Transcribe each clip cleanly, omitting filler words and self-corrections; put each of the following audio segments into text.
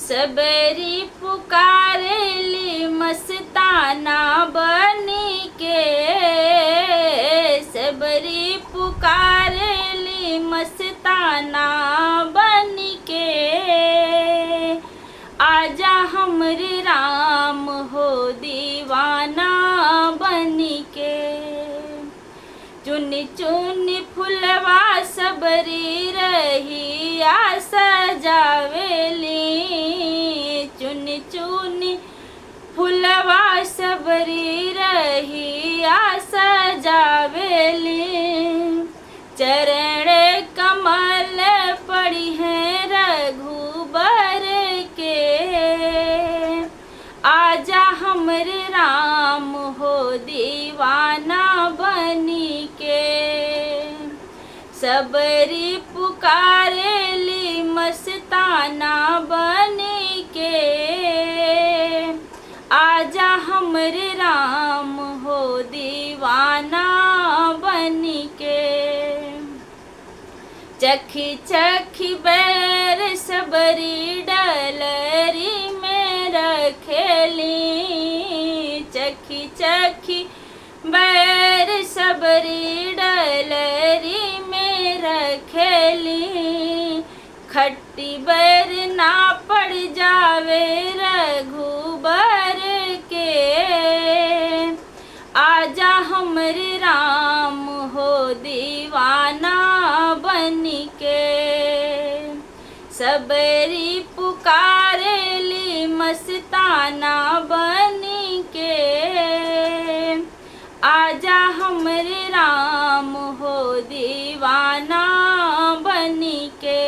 सबरी पुकारेली मस्ताना बनी के, सबरी पुकारेली मस्ताना बनी के, आजा हमरे राम हो दीवाना बनी के। चुनी चुनी फुलवा सबरी रहिया सजावेली, चुनी चुनी फुलवा सबरी रहिया सजावेली। चरण कमल पड़ी है रघुबर के, आजा हमरे राम हो दीवाना बनी के। सबरी पुकारेली मस्ताना बनी के, आजा हमरे राम हो दीवाना बनी के। चखी चखी बैर सबरी डलरी में रखेली, चखी चखी बैर सबरी डलरी में रखेली। खट्टी बैर ना पड़ जावे रघुबर के, आजा हमरे राम हो दीवाना बनी के। सबरी पुकारेली मस्ताना बनी के, आजा हमरे राम हो दीवाना बनी के।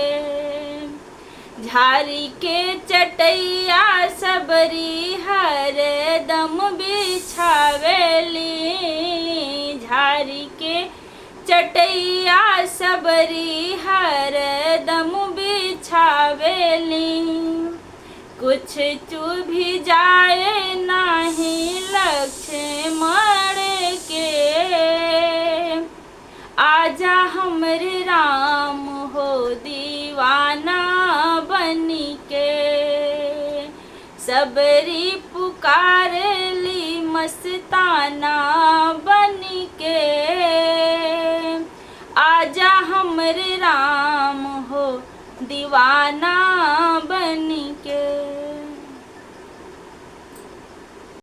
झारी के चटैया सबरी हरदम बिछावेली, झारी के चटैया सबरी हरदम बिछावेली। कुछ चुभी जाए नाही लक्ष्मण के, आजा हमरे राम हो दीवाना बनी के। सबरी पुकारेली मस्ताना बनी के, आजा हमरे राम हो दीवाना